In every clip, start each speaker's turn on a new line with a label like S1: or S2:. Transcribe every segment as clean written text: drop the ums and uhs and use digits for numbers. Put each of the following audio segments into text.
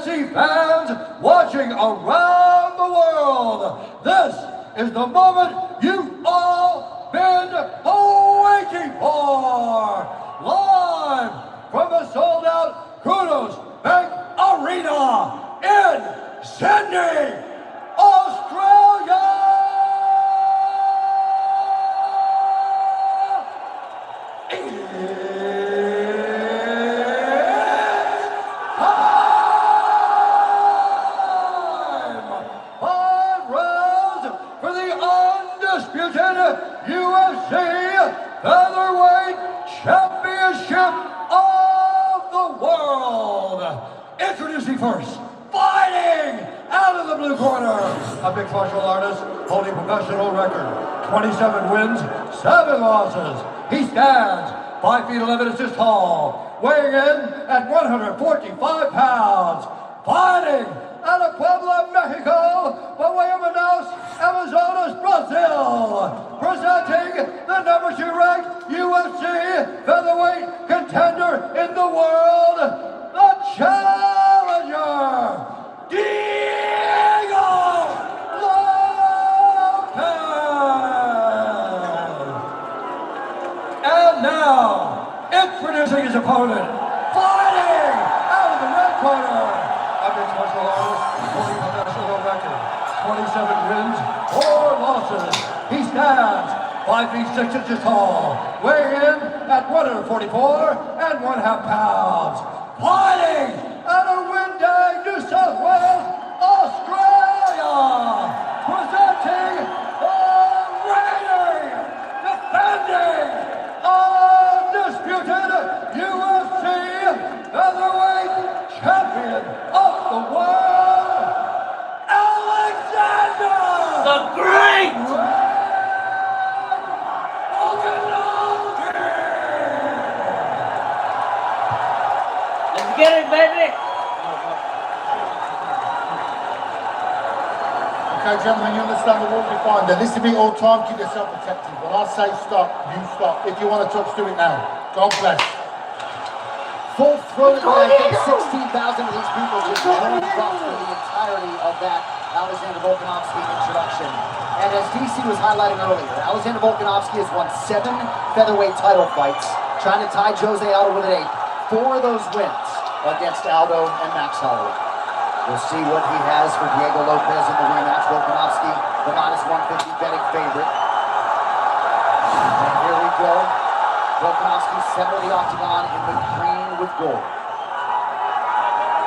S1: UFC fans watching around the world, this is the moment you've all been waiting for. Live from the sold-out Kudos Bank Arena in Sydney, Australia. UFC Featherweight Championship of the World. Introducing first, fighting out of the blue corner, a mixed martial artist holding professional record, 27 wins, 7 losses. He stands 5 feet 11 inches tall, weighing in at 145 pounds, fighting out of Puebla, Mexico, by way of Manaus, Amazonas, Brazil, presenting the number 2 ranked UFC featherweight contender in the world, the challenger, Diego Lopes. And now, introducing his opponent, fighting out of the red corner, a mixed martial artist holding a professional record, 27 wins, 4 losses. He stands 5 feet 6 inches tall, weighing in at 144 and 1/2 pounds. Fighting out of Windag, New South Wales, Australia, presenting the reigning, defending, undisputed UFC featherweight champion of the world,
S2: the great! Let's get it, baby!
S3: Okay, gentlemen, you understand the rules you're fine. Then this to be all time, keep yourself protected. When I say stop, you stop. If you want to touch, do it now. God bless.
S4: Full-throated by, I think, 16,000 of these people just running bucks for the entirety of that Alexander Volkanovski introduction. And as DC was highlighting earlier, Alexander Volkanovski has won 7 featherweight title fights, trying to tie Jose Aldo with an 8. 4 of those wins against Aldo and Max Holloway. We'll see what he has for Diego Lopes in the rematch. Volkanovski, the -150 betting favorite. And here we go. Volkanovski center of the octagon in the green with gold.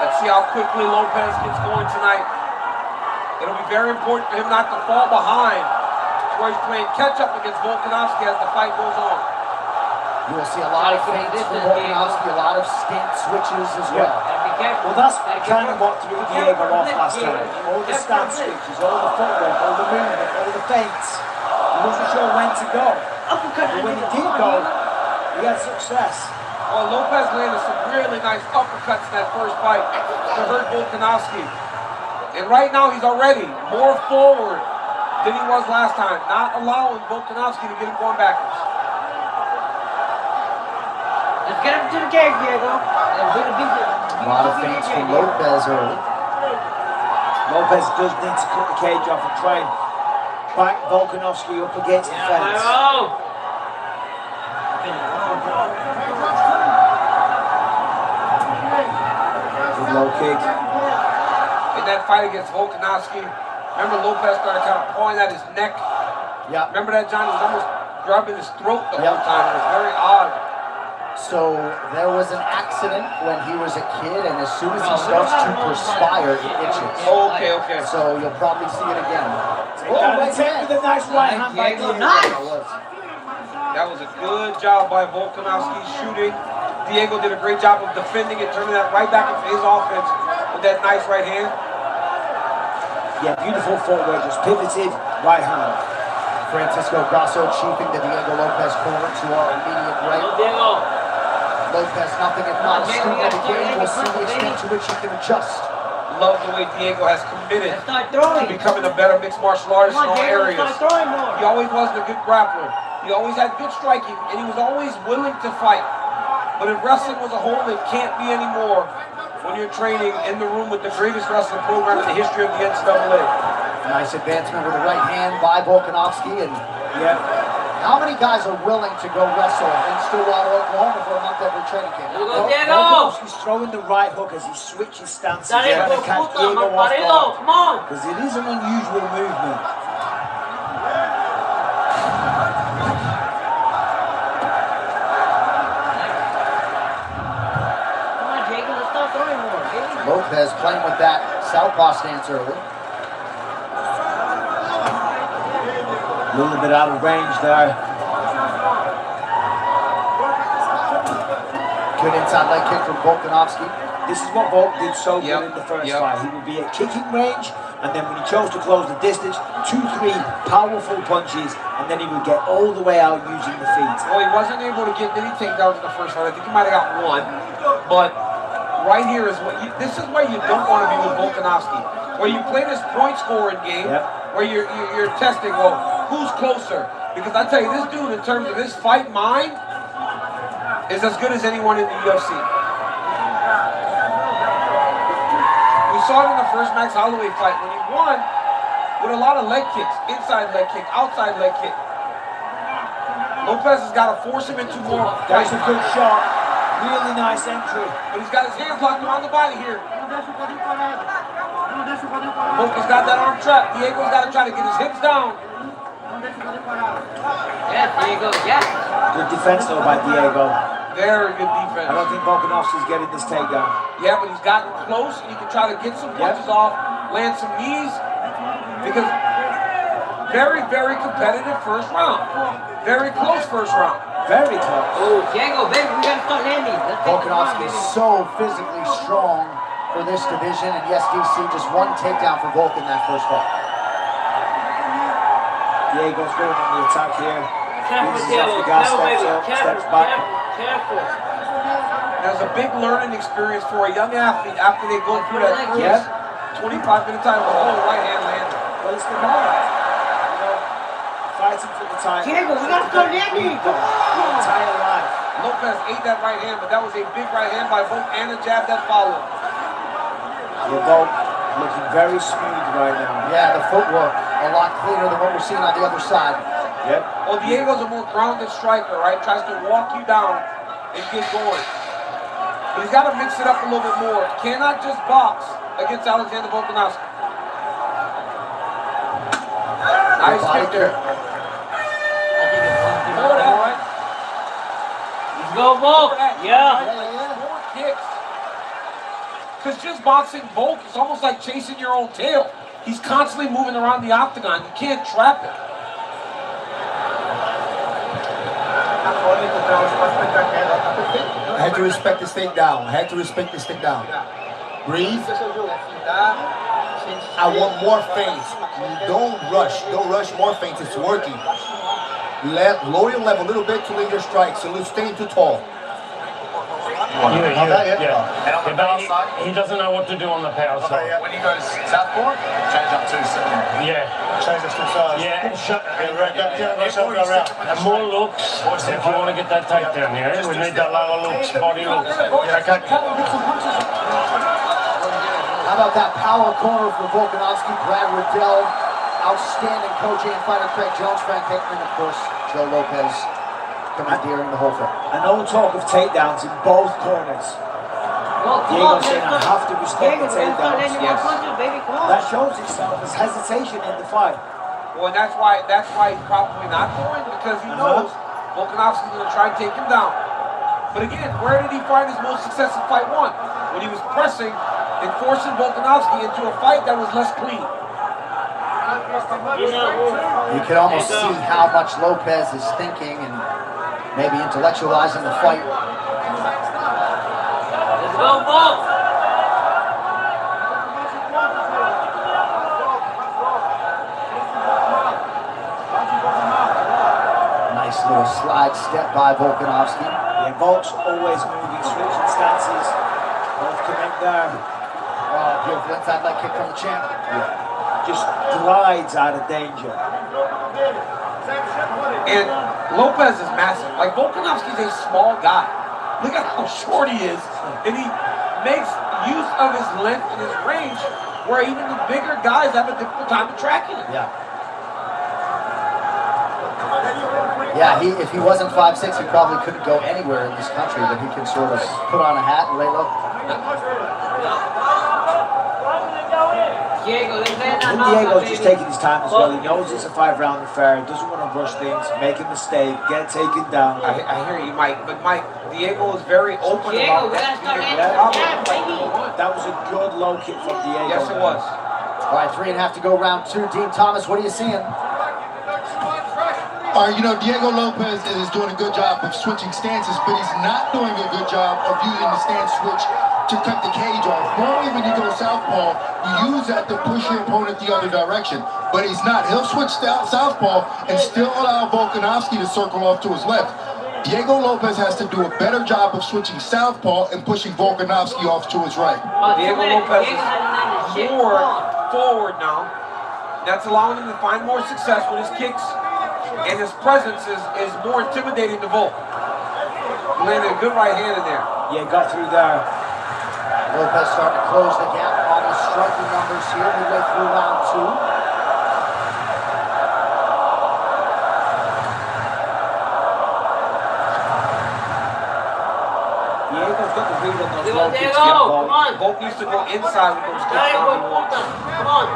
S5: Let's see how quickly Lopes gets going tonight. It'll be very important for him not to fall behind to where he's playing catch-up against Volkanovski as the fight goes on.
S4: You will see a lot of feints from Volkanovski, a lot of stance switches as well.
S6: Well, that's kind of what Diego lost last time. All the stance switches, all the footwork, all the movement, all the feints. He wasn't sure when to go. But when he did go, he had success.
S5: Well, Lopes landed some really nice uppercuts in that first fight to hurt Volkanovski. And right now he's already more forward than he was last time, not allowing Volkanovski to get him going backwards.
S2: Let's get him to the cage, Diego.
S4: A lot of feints from Lopes early.
S6: Lopes does need to cut the cage off and try and back Volkanovski up against the fence. Good low kick.
S5: In that fight against Volkanovski, remember Lopes started kind of pawing at his neck?
S4: Yeah.
S5: Remember that, John? He was almost grabbing his throat the whole time. It was very odd.
S4: So there was an accident when he was a kid, and as soon as he starts to perspire, it itches.
S5: Okay.
S4: So you'll probably see it again.
S6: Right hand. With a nice right hand by Diego.
S5: That was a good job by Volkanovski shooting. Diego did a great job of defending it, turning that right back into his offense with that nice right hand.
S6: Yeah, beautiful footwork, just pivoted right hand.
S4: Francisco Grasso chiefing the Diego Lopes corner to our immediate right. Lopes, nothing if not a student of the game. We'll see the extent to which he can adjust.
S5: Love the way Diego has committed to becoming a better mixed martial artist in all areas. He always wasn't a good grappler. He always had good striking, and he was always willing to fight. But if wrestling was a whole, it can't be anymore when you're training in the room with the greatest wrestling program in the history of the NCAA.
S4: Nice advancement with the right hand by Volkanovski. And how many guys are willing to go wrestle in Stillwater, Oklahoma for a month every training camp?
S6: Volkanovski's throwing the right hook as he switches stances. Trying to catch Diego off guard.
S2: Come on.
S6: Because it is an unusual movement.
S4: Lopez playing with that southpaw stance early.
S6: A little bit out of range there.
S4: Good inside leg kick from Volkanovski.
S6: This is what Volk did so good in the first fight. He would be at kicking range, and then when he chose to close the distance, 2-3 powerful punches, and then he would get all the way out using the feet.
S5: Well, he wasn't able to get any takedowns in the first fight. I think he might have got one, but right here is what this is where you don't want to be with Volkanovski. Where you play this point scoring game, where you're testing, well, who's closer? Because I tell you, this dude, in terms of his fight mind, is as good as anyone in the UFC. We saw it in the first Max Holloway fight when he won with a lot of leg kicks, inside leg kick, outside leg kick. Lopez has got to force him into more.
S6: That's a good shot. Really nice entry.
S5: But he's got his hands locked around the body here. Volka's got that arm trap. Diego's got to try to get his hips down.
S2: Yes, Diego, yes.
S6: Good defense though by Diego.
S5: Very good defense.
S6: I don't think Volkanovski's getting this takedown.
S5: Yeah, but he's gotten close. He can try to get some punches off, land some knees. Because very, very competitive first round. Very close first round.
S6: Very close.
S2: Oh, Diego, baby, we gotta start landing.
S4: Volkanovski is so physically strong for this division, and yes, DC, just one takedown for Volk in that first fight.
S6: Diego's going on the attack here.
S2: Careful,
S6: Eases
S2: Diego.
S6: off the gas,
S2: Careful, baby.
S6: steps up,
S2: Careful,
S6: steps back.
S2: careful.
S5: That's a big learning experience for a young athlete after they go through that first 25-minute time with a whole right hand landing.
S6: Well, it's the moment. You know, fighting for the title.
S2: Diego, we gotta start landing. Come on.
S6: The entire life.
S5: Lopez ate that right hand, but that was a big right hand by Volk and a jab that followed.
S6: They're both looking very smooth right now.
S4: Yeah, the footwork a lot cleaner than what we're seeing on the other side.
S6: Yep.
S5: Well, Diego's a more grounded striker, right? Tries to walk you down and get going. But he's got to mix it up a little bit more. Cannot just box against Alexander Volkanovski. Nice kick there. More of that.
S2: Let's go, Volk. Yeah.
S5: More kicks. Because just boxing Volk is almost like chasing your own tail. He's constantly moving around the octagon. You can't trap him.
S3: I had to respect this thing down. I had to respect this thing down. Breathe. I want more feints. Don't rush. Don't rush more feints. It's working. Lower your level a little bit to lead your strikes. So you're staying too tall.
S7: He doesn't know what to do on the power side.
S3: When he goes southpaw, change up to seven.
S7: Yeah.
S3: Change us to size.
S7: Yeah.
S3: around.
S7: And more looks if you want to get that takedown here. We need a lot of looks, body looks.
S4: How about that power corner for Volkanovski? Brad Riddell, outstanding coach and fighter Craig Jones, Frank Hickman, of course, Joe Lopez commandeering the whole thing.
S6: And no talk of takedowns in both corners. Diego saying, I have to respect the takedowns. That shows itself as hesitation in the fight.
S5: Well, that's why he's probably not going, because he knows Volkanovski's going to try and take him down. But again, where did he find his most success in fight one? When he was pressing and forcing Volkanovski into a fight that was less clean.
S4: You can almost see how much Lopez is thinking and maybe intellectualizing the fight.
S2: Let's go, Volk.
S4: Nice little slide step by Volkanovski.
S6: Yeah, Volk's always moving, switching stances. Both connect there.
S4: Oh, beautiful inside leg kick from the champ.
S6: Just glides out of danger.
S5: And Lopez is massive. Like, Volkanovski's a small guy. Look at how short he is. And he makes use of his length and his range where even the bigger guys have a difficult time tracking him.
S4: Yeah. Yeah, if he wasn't 5'6", he probably couldn't go anywhere in this country, but he can sort of put on a hat and lay low.
S6: Diego's just taking his time as well. He knows it's a 5-round affair. He doesn't want to rush things, make a mistake, get taken down.
S5: I hear you, Mike. But Mike, Diego is very open about that.
S6: That was a good low kick from Diego.
S5: Yes, it was.
S4: All right, 3.5 to go, round 2. Dean Thomas, what are you seeing?
S3: You know, Diego Lopez is doing a good job of switching stances, but he's not doing a good job of using the stance switch to cut the cage off. Normally when you go southpaw, you use that to push your opponent the other direction, but he's not. He'll switch southpaw and still allow Volkanovski to circle off to his left. Diego Lopez has to do a better job of switching southpaw and pushing Volkanovski off to his right.
S5: Diego Lopez is more forward now. That's allowing him to find more success with his kicks, and his presence is more intimidating to Volk. He landed a good right hand in there.
S6: Yeah, got through there.
S4: Lopez starting to close the gap on his striking numbers here midway through round 2.
S6: Diego's got the read on those low kicks.
S2: Come on.
S5: Volk needs to go inside with those kicks.
S2: Come on.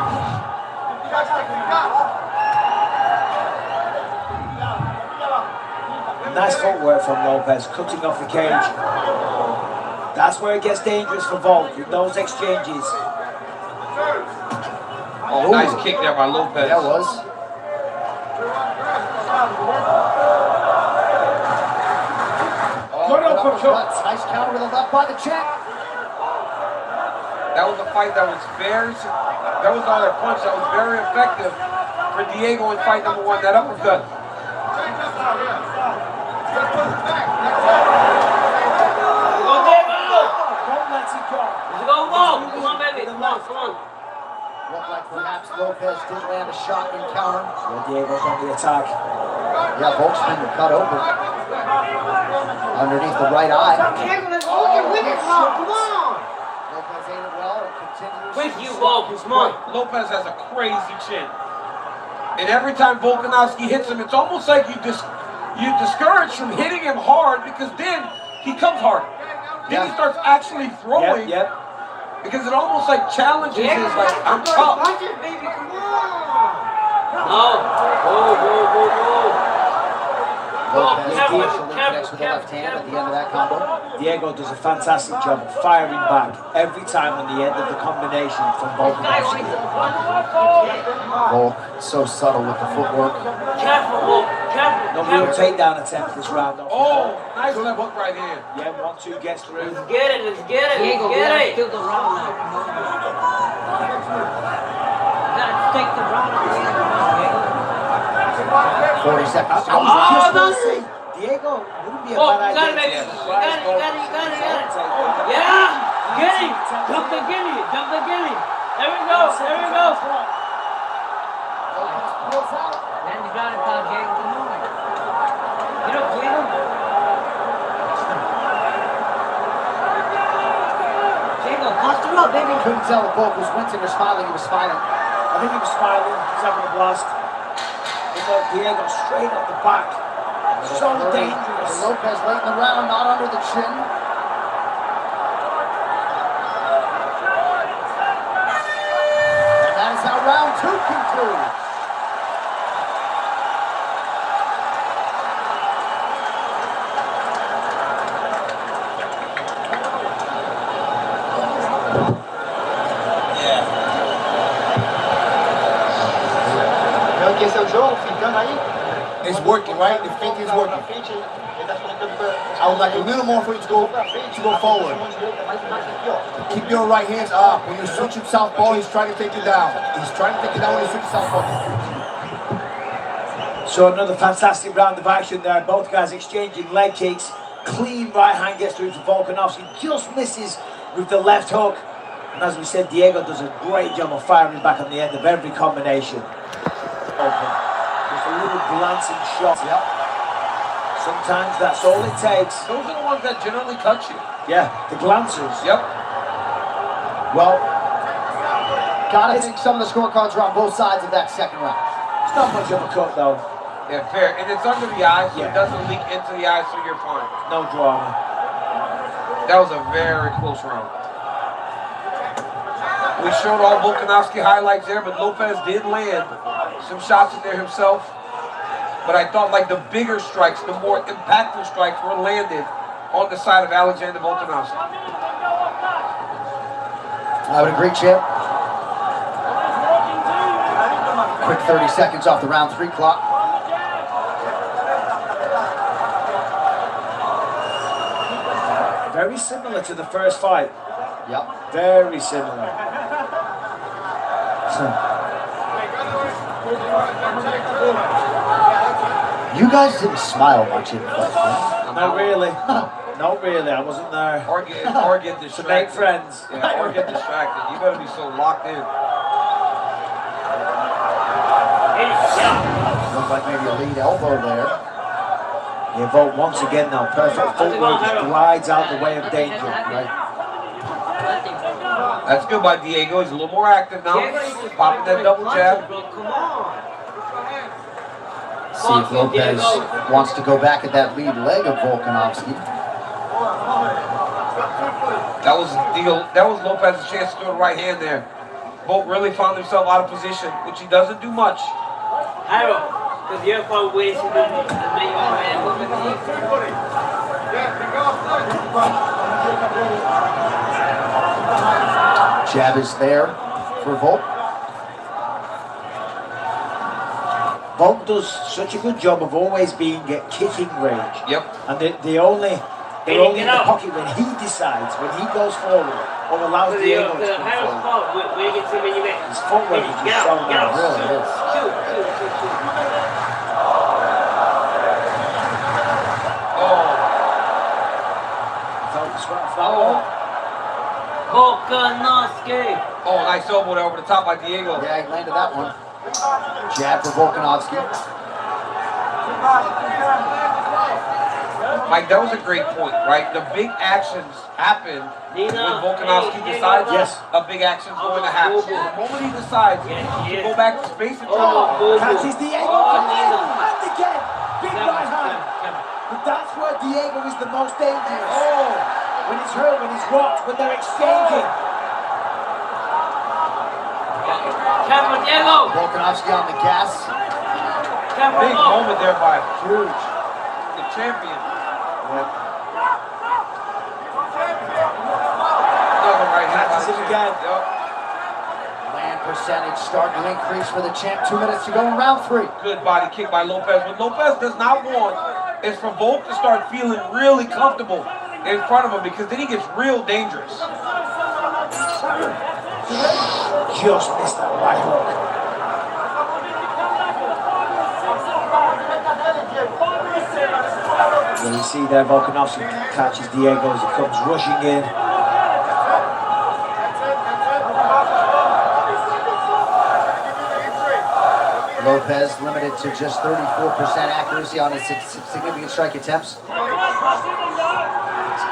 S6: Nice footwork from Lopez, cutting off the cage. That's where it gets dangerous for Volk, with those exchanges.
S5: Oh, nice kick there by Lopez.
S4: That was.
S6: Good uppercut.
S4: Nice counter with a left by the chin.
S5: That was a fight that was another punch that was very effective for Diego in fight number 1, that uppercut.
S2: Come on, baby. Come on.
S4: Looked like perhaps Lopez did land a shot encounter.
S6: Yeah, Diego's on the attack.
S4: Yeah, Volk's been cut open underneath the right eye.
S2: Come on.
S4: Lopez aimed it well and continues.
S2: With you, Volk. Come on.
S5: Lopez has a crazy chin. And every time Volkanovski hits him, it's almost like you discourage from hitting him hard, because then he comes hard. Then he starts actually throwing.
S6: Yep.
S5: Because it almost like challenges his, like, I'm tough.
S2: Punch it, baby. Come on. No. Whoa.
S4: Lopez partially connects with the left hand at the end of that combo.
S6: Diego does a fantastic job of firing back every time on the end of the combination from Volkanovski.
S4: Volk, so subtle with the footwork.
S2: Careful, Volk.
S6: No real takedown attempt this round.
S5: Oh, nice left hook right hand.
S6: Yeah, 1-2 gets through.
S2: Let's get it. Diego, we gotta steal the round now. We gotta take the round now.
S4: 40 seconds to go.
S6: Diego, wouldn't be a
S2: Oh,
S6: bad
S2: you got it,
S6: idea.
S2: baby. You got it. Yeah, get him. Jump the guinea. There we go.
S4: Lopez pulls out.
S2: Then you got it, pal, Diego. Come on. Get up, Diego. Diego, bust him up, baby.
S4: Couldn't tell if Volk was wincing or smiling. He was smiling.
S6: I think he was smiling. He's having a blast. Diego straight up the back. So dangerous.
S4: Lopez late in the round, not under the chin. And that is how round 2 concludes.
S3: It's working, right? The feint is working. I would like a little more for you to go forward. Keep your right hands up. When you're switching southpaw, he's trying to take you down. He's trying to take you down when you're switching southpaw.
S6: So another fantastic round of action there. Both guys exchanging leg kicks. Clean right hand gets through to Volkanovski. Just misses with the left hook. And as we said, Diego does a great job of firing back on the end of every combination. Open. Just a little glancing shot.
S4: Yep.
S6: Sometimes that's all it takes.
S5: Those are the ones that generally cut you.
S6: Yeah, the glancers.
S5: Yep.
S4: Well, gotta think some of the scorecards are on both sides of that second round.
S6: It's not much of a cut though.
S5: Yeah, fair. And it's under the eye, so
S6: Yeah.
S5: it doesn't leak into the eye, so you're fine.
S6: No drama.
S5: That was a very close round. We showed all Volkanovski highlights there, but Lopez did land some shots in there himself. But I thought like the bigger strikes, the more impactful strikes were landed on the side of Alexander Volkanovski.
S4: I would agree, Chip. Quick 30 seconds off the round 3 clock.
S6: Very similar to the first fight.
S4: Yep.
S6: Very similar.
S4: You guys didn't smile much in the fight, huh?
S6: Not really. Not really. I wasn't there.
S5: Or get
S6: To
S5: distracted.
S6: make friends.
S5: Yeah, or get distracted. You better be so locked in.
S4: Looked like maybe a lead elbow there.
S6: Yeah, Volk once again now. Perfect footwork. Just glides out the way of danger.
S4: Right.
S5: That's good by Diego. He's a little more active now. Popping that double jab.
S4: See if Lopez wants to go back at that lead leg of Volkanovski.
S5: That was Lopez's chance to throw the right hand there. Volk really found himself out of position, which he doesn't do much.
S2: Because you're far away from the main man.
S4: Jab is there for Volk.
S6: Volk does such a good job of always being at kicking range.
S5: Yep.
S6: And they're only in the pocket when he decides, when he goes forward, or allows Diego to come forward. His footwork is just so nice.
S4: It really is.
S2: Volkanovski.
S5: Oh, nice elbow there over the top by Diego.
S4: Yeah, he landed that one. Jab for Volkanovski.
S5: Mike, that was a great point, right? The big actions happen when Volkanovski decides a big action's going to happen. The moment he decides to go back to space and
S6: Catches Diego again and again. Big right hand. But that's where Diego is the most dangerous. When it's hurt, when it's rocked, when they're exchanging.
S4: Volkanovski on the gas.
S5: big moment there by the champion. Another right hand.
S6: Catches him again.
S4: Land percentage starting to increase for the champ. 2 minutes to go in round 3.
S5: Good body kick by Lopez. What Lopez does not want is for Volk to start feeling really comfortable in front of him, because then he gets real dangerous.
S6: Just missed that right hook. Well, you see there, Volkanovski catches Diego as he comes rushing in.
S4: Lopez limited to just 34% accuracy on his significant strike attempts. It's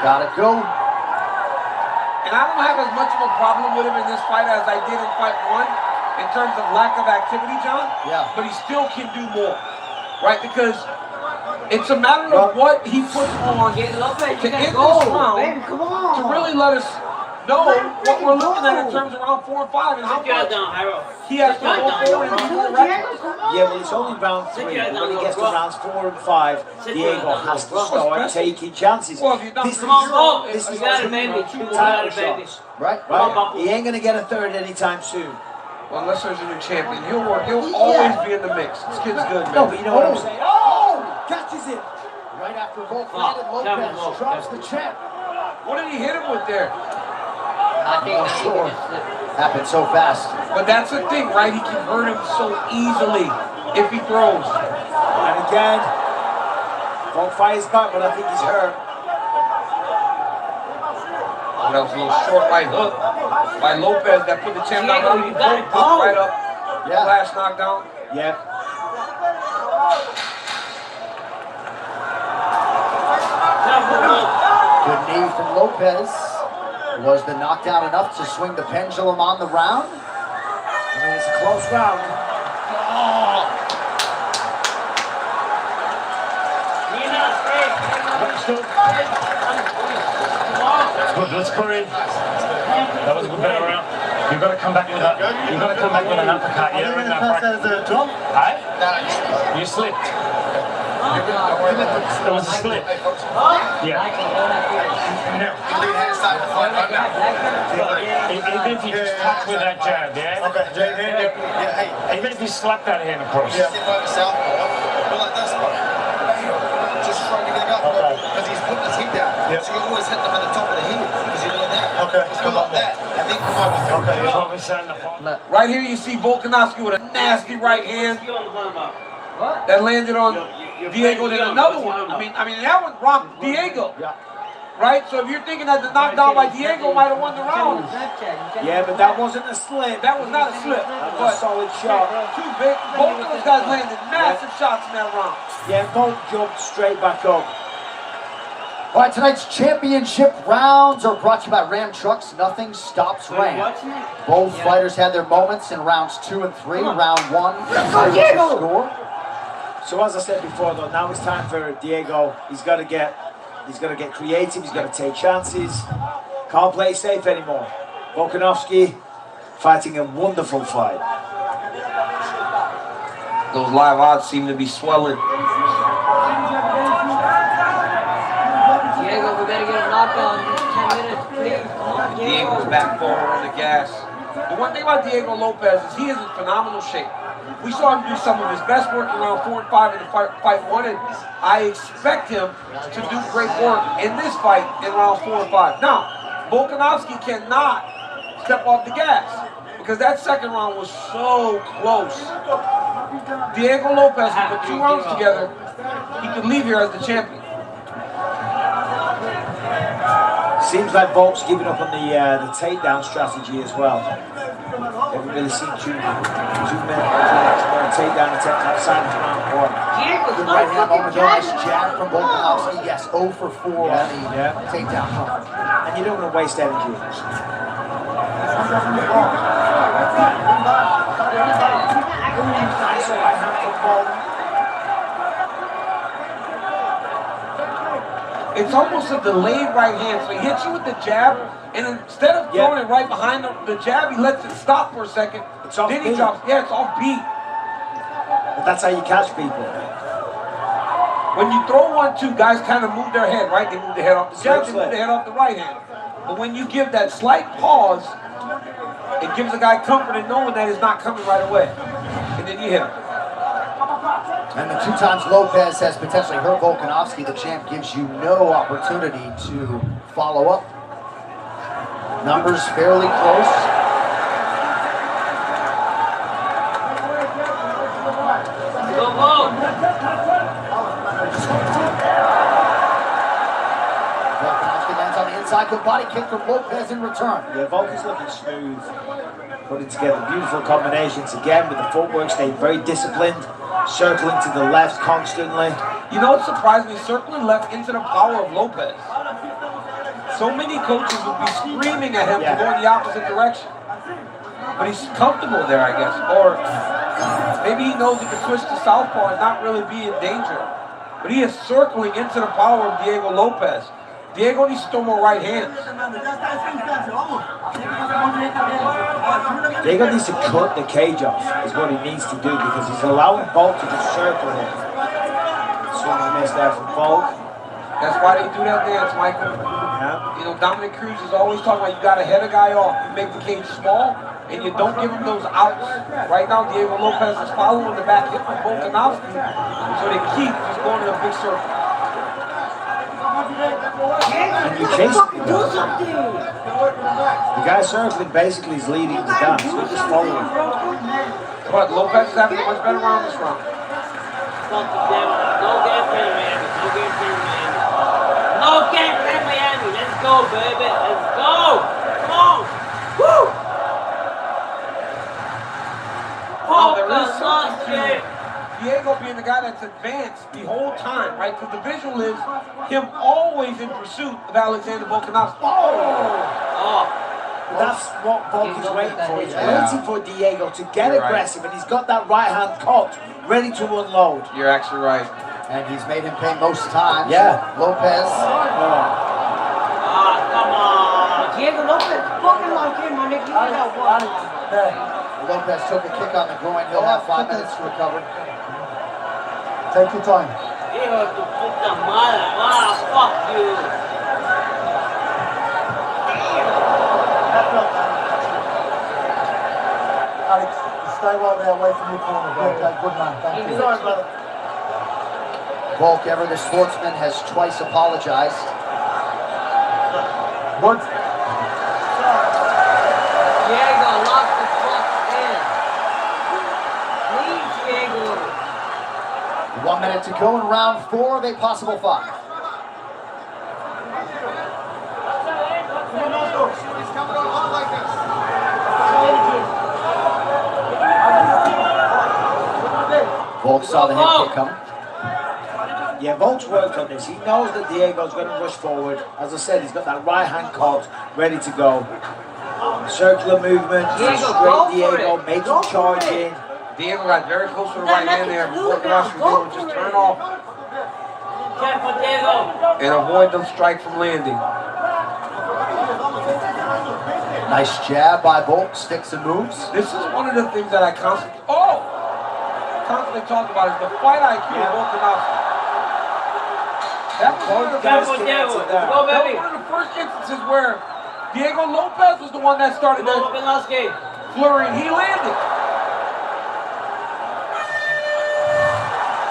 S4: gotta go.
S5: And I don't have as much of a problem with him in this fight as I did in fight 1 in terms of lack of activity, John.
S4: Yeah.
S5: But he still can do more, right? Because it's a matter of what he puts on to end this round to really let us know what we're looking at in terms of round 4 and 5 and how much he has to go forward and be more reckless.
S6: Yeah, well, it's only round 3. When he gets to rounds 4 and 5, Diego has to start taking chances.
S5: Well, if you don't
S6: This is
S2: You got it, baby.
S6: two
S2: You got
S6: title
S2: it, baby.
S6: shots.
S4: Right?
S6: Right? He ain't gonna get a third anytime soon.
S5: Well, unless there's a new champion, he'll always be in the mix. This kid's good, man.
S6: No, but you know what I'm saying? Oh! Catches it!
S4: Right after Volk landed, Lopez drops the champ.
S5: What did he hit him with there?
S4: Sure. Happened so fast.
S5: But that's the thing, right? He can hurt him so easily if he throws.
S6: And again, Volk fires back, but I think he's hurt.
S5: Oh, that was a little short right hook by Lopez that put the champ down.
S2: You got it.
S5: Popped right up.
S4: Yeah.
S5: Flash knockdown.
S6: Yep.
S4: knee from Lopez. Was the knockdown enough to swing the pendulum on the round?
S6: I mean, it's a close round.
S7: That's good. Let's put in. That was a good bit around. You've got to come back with that. You've got to come back with an uppercut. Yeah, in that bracket. Hey? You slipped. It was a slip. Yeah. Even if you just touch with that jab, yeah? Okay. Even if you slap that hand across.
S3: Just trying to get up because he's putting his heat down. So you always hit them at the top of the heel because you're doing that. Okay. It's come like that. And then come over.
S7: Okay, that's what we're saying.
S5: Right here you see Volkanovski with a nasty right hand that landed on Diego. Then another one. I mean that one rocked Diego. Right? So if you're thinking that the knockdown by Diego might have won the round.
S6: Yeah, but that wasn't a slip.
S5: That was not a slip.
S6: That was a solid shot.
S5: Too big. Both of those guys landed massive shots in that round.
S6: Yeah, both jumped straight back up.
S4: All right, tonight's championship rounds are brought to you by Ram Trucks. Nothing stops Ram. Both fighters had their moments in rounds 2 and 3. Round 1, score.
S6: So as I said before, though, now it's time for Diego. He's got to get creative. He's got to take chances. Can't play it safe anymore. Volkanovski fighting a wonderful fight.
S5: Those live odds seem to be swelling.
S2: Diego, we better get a knockdown in 10 minutes, please. Come on, Diego.
S5: Diego's back forward on the gas. The one thing about Diego Lopez is he is in phenomenal shape. We saw him do some of his best work in round 4 and 5 in the fight 1, and I expect him to do great work in this fight in rounds 4 and 5. Now, Volkanovski cannot step off the gas because that second round was so close. Diego Lopez, if he put 2 rounds together, he could leave here as the champion.
S6: Seems like Volk's giving up on the takedown strategy as well. Haven't really seen too many takedown attempts outside of round 1.
S4: Good right hand moment, nice jab from Volkanovski. Yes, 0 for 4 on the takedown.
S6: And you don't want to waste energy.
S5: It's almost a delayed right hand. So he hits you with the jab, and instead of throwing it right behind the jab, he lets it stop for a second.
S6: It's off
S5: then he
S6: beat.
S5: drops. Yeah, it's off beat.
S6: But that's how you catch people.
S5: When you throw 1-2, guys kind of move their head, right? They move their head off the jab, they move their head off the right hand. But when you give that slight pause, it gives the guy comfort in knowing that it's not coming right away. And then you hit him.
S4: And the 2 times Lopez has potentially hurt Volkanovski, the champ gives you no opportunity to follow up. Numbers fairly close. Volkanovski lands on the inside, good body kick from Lopez in return.
S6: Yeah, Volk is looking smooth, putting together beautiful combinations again with the footwork, staying very disciplined, circling to the left constantly.
S5: You know what surprised me? Circling left into the power of Lopez. So many coaches would be screaming at him to go in the opposite direction. But he's comfortable there, I guess. Or maybe he knows he can switch to southpaw and not really be in danger. But he is circling into the power of Diego Lopez. Diego needs to throw more right hands.
S6: Diego needs to cut the cage off, is what he needs to do, because he's allowing Volk to just circle him. Swing and miss there from Volk.
S5: That's why they do that dance, Michael.
S6: Yeah.
S5: You know, Dominic Cruz is always talking about you got to head a guy off. You make the cage small, and you don't give him those outs. Right now, Diego Lopez is following the back hip from Volkanovski, so they keep just going in a big circle.
S6: And you chase him. The guy circling basically is leading the dance. We're just following.
S5: But Lopez is having a much better round this round.
S2: No game plan, Miami. Let's go, baby. Let's go. Come on. Woo!
S5: Now, there is something to Diego being the guy that's advanced the whole time, right? Because the visual is him always in pursuit of Alexander Volkanovski.
S6: That's what Volk is waiting for. He's waiting for Diego to get aggressive, and he's got that right hand cocked, ready to unload.
S5: You're actually right.
S4: And he's made him pay most times.
S6: Yeah.
S4: Lopez.
S2: Come on. Diego Lopez. Fucking like him, man.
S4: Lopez took a kick on the groin. He'll have 5 minutes to recover.
S3: Take your time.
S2: Hijo de tu puta madre. Fuck you.
S3: Alex, stay right there away from your corner, bro. Okay, good man. Thank you.
S6: Sorry, brother.
S4: Volk, ever the sportsman, has twice apologized.
S3: Good.
S2: Diego, lock the fuck in. Please, Diego.
S4: 1 minute to go in round 4 of a possible 5. Volk saw the head kick coming.
S6: Yeah, Volk's worked on this. He knows that Diego's going to rush forward. As I said, he's got that right hand cocked, ready to go. Circular movement, straight Diego, make him charge in.
S5: Diego got very close to the right hand there. Volkanovski was able to just turn off
S2: Careful, Diego.
S5: and avoid the strike from landing.
S4: Nice jab by Volk, sticks and moves.
S5: This is one of the things that I constantly talk about is the fight IQ of Volkanovski. That was one of the
S2: Careful, Diego. Go, baby.
S5: one of the first instances where Diego Lopez was the one that started that
S2: Volkanovski.
S5: flurry and he landed.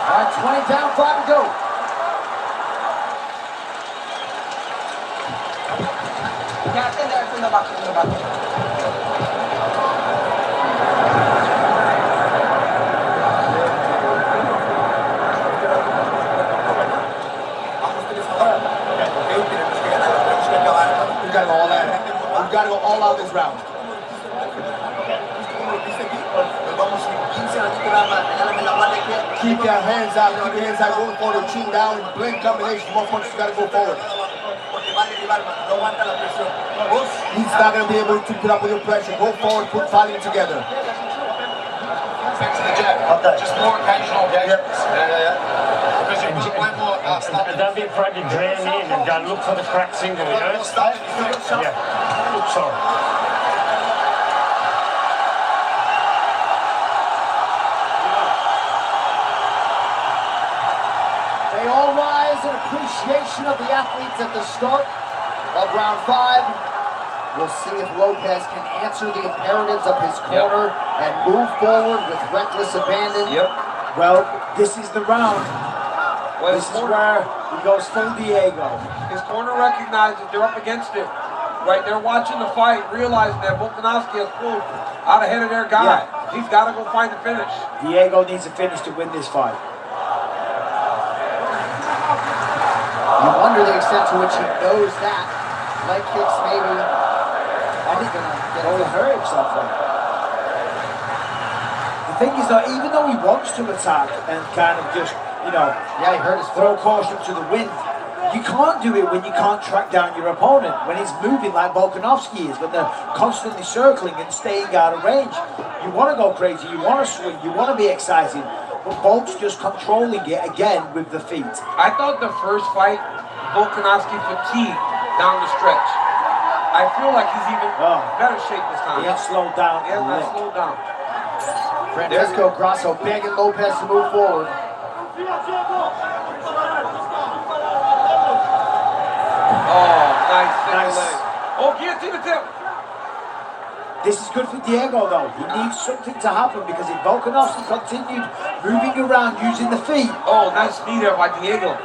S4: All right, 20 down, 5 to go.
S3: We gotta go all out. We gotta go all out this round. Keep your hands out, keep your hands out, going for the chin down, blink combination, more punches, gotta go forward. He's not gonna be able to put up with your pressure. Go forward, put volume together.
S8: Back to the jab. Just more occasional gadgets. Because you've got way more
S7: And don't be afraid to drown in and go look for the crack single, you know? Yeah. Sorry.
S4: They all rise in appreciation of the athletes at the start of round 5. We'll see if Lopez can answer the imperatives of his corner and move forward with reckless abandon.
S6: Well, this is the round.
S5: Well,
S6: This is where he goes full Diego.
S5: His corner recognizes they're up against it. Right, they're watching the fight, realizing that Volkanovski has pulled out ahead of their guy. He's got to go find the finish.
S6: Diego needs a finish to win this fight.
S4: You wonder the extent to which he knows that. Leg kicks maybe. And he's gonna get
S6: He'll hurt himself then. The thing is though, even though he wants to attack and kind of just, you know,
S4: he hurt his
S6: throw
S4: foot.
S6: caution to the wind, you can't do it when you can't track down your opponent, when he's moving like Volkanovski is, when they're constantly circling and staying out of range. You want to go crazy, you want to swing, you want to be exciting, but Volk's just controlling it again with the feet.
S5: I thought the first fight, Volkanovski fatigued down the stretch. I feel like he's even better shape this time.
S6: He has slowed down.
S5: He has not slowed down.
S4: Francisco Grasso begging Lopez to move forward.
S5: Oh, nice single leg. Oh, guillotine attempt.
S6: This is good for Diego though. He needs something to happen because if Volkanovski continued moving around using the feet.
S5: Oh, nice knee there by Diego.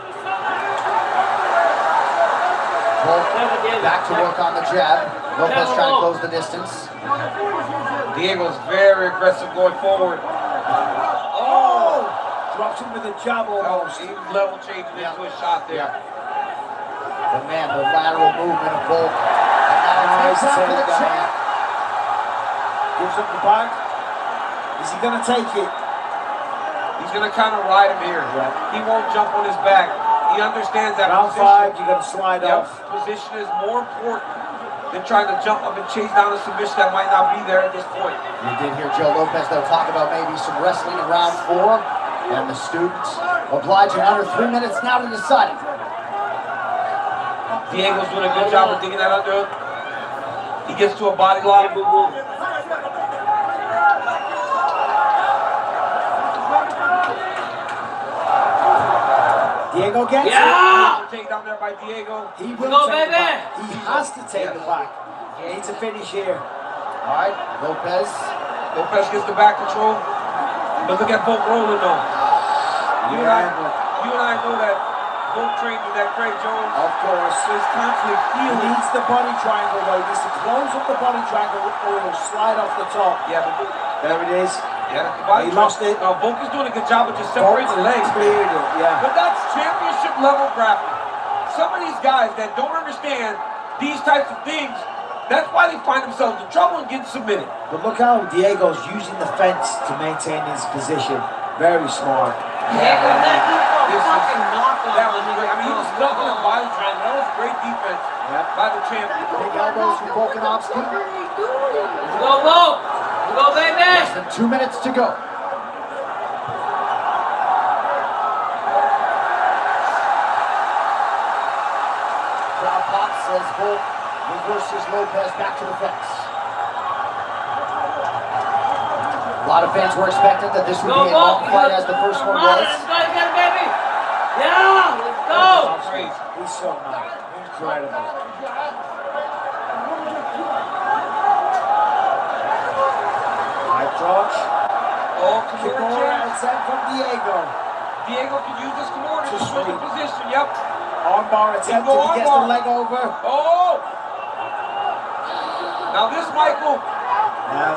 S4: Back to work on the jab. Lopez trying to close the distance.
S5: Diego's very aggressive going forward.
S6: Oh! Drops him with a jab almost.
S5: He level changing into a shot there.
S4: But man, the lateral movement of Volk. And now
S6: Nice
S4: takes out for the
S6: takedown.
S4: champ.
S6: Gives up the back. Is he going to take it?
S5: He's going to kind of ride him here. He won't jump on his back. He understands that
S6: Round
S5: position.
S6: 5, you got to slide off.
S5: Position is more important than trying to jump up and chase down a submission that might not be there at this point.
S4: You did hear Joe Lopez, though, talk about maybe some wrestling in round 4. And the students obliging under 3 minutes now to decide it.
S5: Diego's doing a good job of digging that under. He gets to a body lock.
S6: Diego gets it.
S5: Take down there by Diego.
S6: He will
S2: Go,
S6: take it
S2: baby.
S6: back. He has to take it back. He needs a finish here.
S4: All right, Lopez.
S5: Lopez gets the back control. But look at Volk rolling though. You and I know that Volk trained with that Craig Jones.
S6: Of course.
S5: So he's constantly
S6: He
S5: feeling.
S6: needs the body triangle though. He needs to close up the body triangle or he'll slide off the top.
S5: Yeah, but
S6: There it is.
S5: he
S6: lost it.
S5: No, Volk is doing a good job of just separating the legs.
S6: Cleared it, yeah.
S5: But that's championship level grappling. Some of these guys that don't understand these types of things, that's why they find themselves in trouble and get submitted.
S6: But look how Diego's using the fence to maintain his position. Very smart.
S2: Diego, fucking knocked on
S5: That was great. I mean, he was stuck in a body triangle. That was great defense by the champion.
S4: Big elbows from Volkanovski.
S2: Let's go, Volk. Let's go, baby.
S4: Less than 2 minutes to go. Crowd pops as Volk reverses Lopez back to the fence. A lot of fans were expecting that this would be a long fight as the first one was.
S2: Let's go, get it, baby. Yeah, let's go.
S6: He's so nice. Incredible. High crotch.
S5: Oh, Kimura
S6: Kimura
S5: chain.
S6: and sent from Diego.
S5: Diego can use this Kimura to
S6: Just
S5: switch the
S6: sweep.
S5: position. Yep.
S6: Armbar attempt.
S5: go
S6: He gets the
S5: armbar.
S6: leg over.
S5: Oh! Now this, Michael.
S6: Yeah.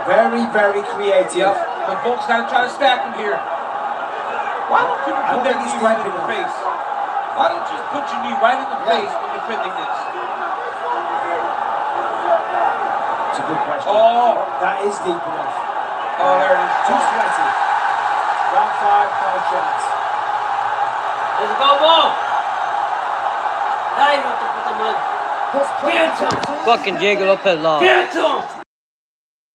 S6: Very, very creative.
S5: Yep. But Volk's got to try to stack him here. Why don't people
S6: I
S5: put
S6: don't
S5: their
S6: think he's
S5: knee right in
S6: deep
S5: the
S6: enough.
S5: face? Why don't you just put your knee right in the face when defending this?
S6: It's a good question.
S5: Oh!
S6: That is deep enough.
S5: Oh, there it is.
S6: Too sweaty. Round 5, no chance.
S2: Let's go, Volk. Now you have to put them on. Get him.
S9: Fucking Diego Lopez lost.
S2: Get him.